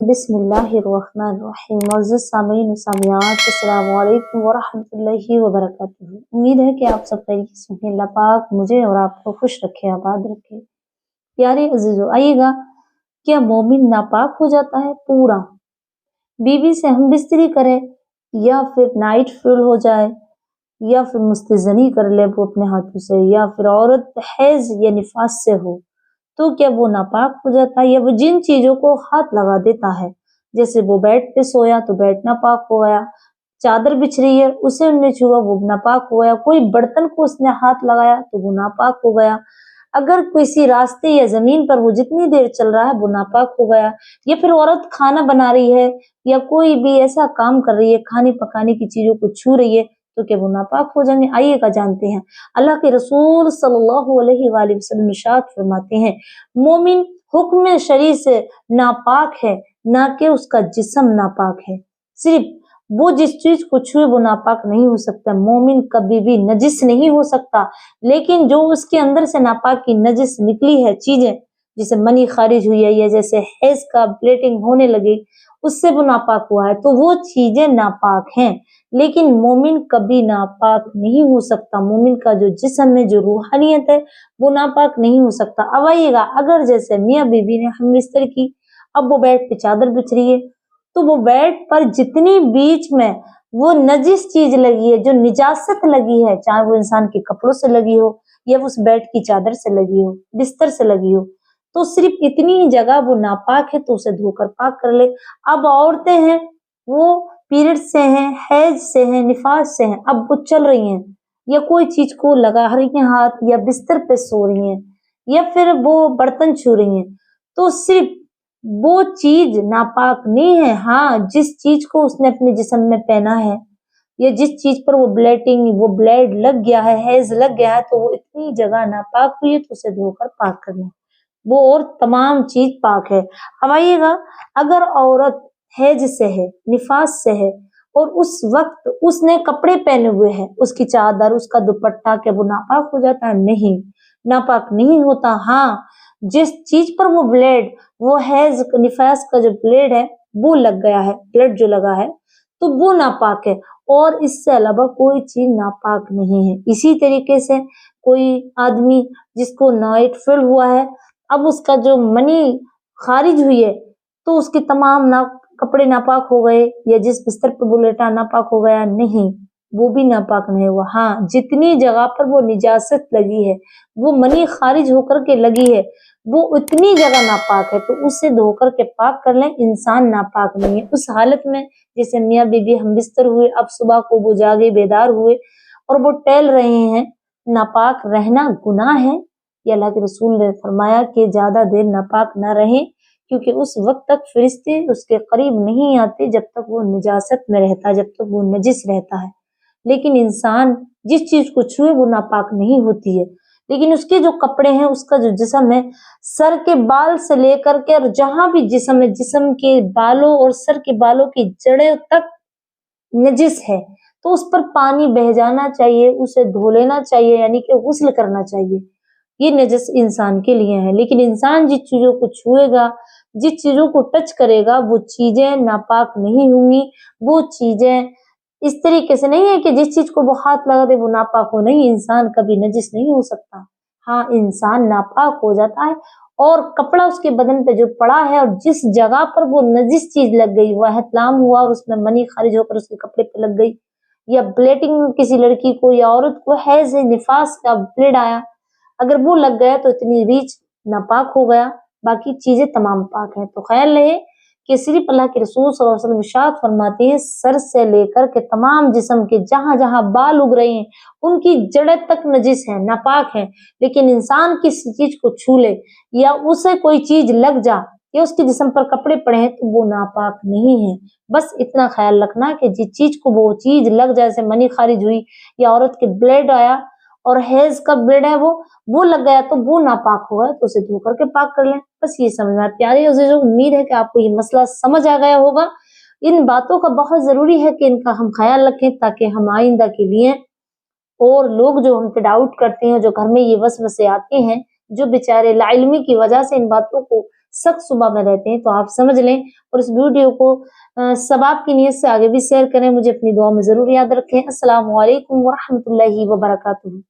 बिस्मिल्लाहिर्रहमानिर्रहीम। मुअज़्ज़ज़ सामीन व सामियात, अस्सलामु अलैकुम व रहमतुल्लाहि व बरकातुहू। उम्मीद है कि आप सब खैरियत से हैं। अल्लाह पाक मुझे और आपको खुश रखे, आबाद रखे। प्यारे अजीजों, आइएगा, क्या मोमिन नापाक हो जाता है पूरा? बीवी से हम बिस्तरी करें या फिर नाइट फुल हो जाए या फिर मुस्तज़नी कर ले वो अपने हाथों से, या फिर औरत हैज या निफास से हो, तो क्या वो नापाक हो जाता है? या वो जिन चीजों को हाथ लगा देता है, जैसे वो बेड पे सोया तो बेड नापाक हो गया, चादर बिछ रही है उसे उन्हें छुआ वो नापाक हो गया, कोई बर्तन को उसने हाथ लगाया तो वो नापाक हो गया, अगर किसी रास्ते या जमीन पर वो जितनी देर चल रहा है वो नापाक हो गया, या फिर औरत खाना बना रही है या कोई भी ऐसा काम कर रही है, खाने पकाने की चीजों को छू रही है, तो क्या वो नापाक हो जाएंगे? आइएगा जानते हैं। अल्लाह के रसूल सल्लल्लाहु अलैहि वसल्लम इरशाद फरमाते हैं, मोमिन हुक्म शरी से नापाक है, ना कि उसका जिस्म नापाक है। सिर्फ वो जिस चीज को छुए वो नापाक नहीं हो सकता। मोमिन कभी भी नजिस नहीं हो सकता, लेकिन जो उसके अंदर से नापाक की नजिस निकली है चीजें, जैसे मनी खारिज हुई है या जैसे हैज का ब्लीडिंग होने लगी, उससे वो नापाक हुआ है, तो वो चीजें नापाक हैं। लेकिन मोमिन कभी नापाक नहीं हो सकता। मोमिन का जो जिस्म में जो रूहानियत है वो नापाक नहीं हो सकता। अब आइएगा, अगर जैसे मियाँ बीवी ने हम बिस्तर की, अब वो बेड पे चादर बिछ रही है, तो वो बेड पर जितनी बीच में वो नजिस चीज लगी है, जो निजासत लगी है, चाहे वो इंसान के कपड़ों से लगी हो या उस बेड की चादर से लगी हो, बिस्तर से लगी हो, तो सिर्फ इतनी ही जगह वो नापाक है तो उसे धोकर पाक कर ले। अब औरतें हैं, वो पीरियड से हैं, हैज से हैं, निफास से हैं, अब वो चल रही हैं या कोई चीज को लगा रही हैं हाथ, या बिस्तर पे सो रही हैं, या फिर वो बर्तन छू रही हैं, तो सिर्फ वो चीज नापाक नहीं है। हाँ, जिस चीज को उसने अपने जिस्म में पहना है या जिस चीज पर वो वो ब्लेड लग गया है, हैज लग गया है, तो वो इतनी जगह नापाक हुई है तो उसे धोकर पाक कर लें, वो और तमाम चीज पाक है। अब आइएगा, अगर औरत हैज से है, निफास से है, और उस वक्त उसने कपड़े पहने हुए हैं, उसकी चादर, उसका दुपट्टा, क्या वो नापाक हो जाता है? नहीं, नापाक नहीं होता। हाँ, जिस चीज पर वो ब्लेड, वो हैज निफास का जो ब्लेड है वो लग गया है, ब्लेड जो लगा है, तो वो नापाक है, और इससे अलावा कोई चीज नापाक नहीं है। इसी तरीके से कोई आदमी जिसको नाइट फील हुआ है, अब उसका जो मनी खारिज हुई है, तो उसके तमाम ना कपड़े नापाक हो गए, या जिस बिस्तर पर वो लेटा नापाक हो गया? नहीं, वो भी नापाक नहीं हुआ। हाँ, जितनी जगह पर वो निजासत लगी है, वो मनी खारिज होकर के लगी है, वो उतनी जगह नापाक है, तो उसे धोकर के पाक कर लें। इंसान नापाक नहीं है उस हालत में, जैसे मियाँ बीवी हम बिस्तर हुए, अब सुबह को वो जागे, बेदार हुए और वो टहल रहे हैं, नापाक रहना गुनाह है। ये अल्लाह के रसूल ने फरमाया कि ज्यादा देर नापाक न रहे, क्योंकि उस वक्त तक फरिश्ते उसके करीब नहीं आते जब तक वो निजासत में रहता है, जब तक वो नजिस रहता है। लेकिन इंसान जिस चीज को छुए वो नापाक नहीं होती है, लेकिन उसके जो कपड़े हैं, उसका जो जिस्म है, सर के बाल से लेकर के और जहां भी जिस्म है, जिस्म के बालों और सर के बालों की जड़ें तक नजिस है, तो उस पर पानी बह जाना चाहिए, उसे धो लेना चाहिए, यानी कि गुस्ल करना चाहिए। ये नजस इंसान के लिए है। लेकिन इंसान जिस चीजों को छुएगा, जिस चीजों को टच करेगा, वो चीजें नापाक नहीं होंगी। वो चीजें इस तरीके से नहीं है कि जिस चीज को वो हाथ लगा दे वो नापाक हो, नहीं, इंसान कभी नजिस नहीं हो सकता। हाँ, इंसान नापाक हो जाता है, और कपड़ा उसके बदन पे जो पड़ा है और जिस जगह पर वो नजिस चीज लग गई, वह इहतलाम हुआ और उसमें मनी खारिज होकर उसके कपड़े पे लग गई, या ब्लीडिंग किसी लड़की को या औरत को हैज निफास का ब्लीड आया, अगर वो लग गया तो इतनी रीच नापाक हो गया, बाकी चीजें तमाम पाक हैं। तो ख्याल रहे कि सिर्फ अल्लाह के रसूल सल्लल्लाहु अलैहि वसल्लम इरशाद फरमाते हैं, सर से लेकर के तमाम जिस्म के जहां जहां बाल उग रहे हैं उनकी जड़ें तक नजिस है, नापाक है। लेकिन इंसान किसी चीज को छू ले या उसे कोई चीज लग जा या उसके जिस्म पर कपड़े पड़े हैं, तो वो नापाक नहीं है। बस इतना ख्याल रखना कि जिस चीज को वो चीज लग जाए, जैसे मनी खारिज हुई या औरत के ब्लड आया और हैज का ब्लड है वो लग गया, तो वो नापाक होगा, तो उसे धो करके पाक कर लें। बस ये समझना। प्यारे अज़ीज़ों, उम्मीद है कि आपको ये मसला समझ आ गया होगा। इन बातों का बहुत जरूरी है कि इनका हम ख्याल रखें, ताकि हम आइंदा के लिए, और लोग जो हम पे डाउट करते हैं, जो घर में ये वसवसे आते हैं, जो बेचारे लाइल्मी की वजह से इन बातों को सख्त सुबह में रहते हैं, तो आप समझ लें और इस वीडियो को सवाब की नीयत से आगे भी शेयर करें। मुझे अपनी दुआ में ज़रूर याद रखें। अस्सलामु अलैकुम व रहमतुल्लाहि व बरकातुहू।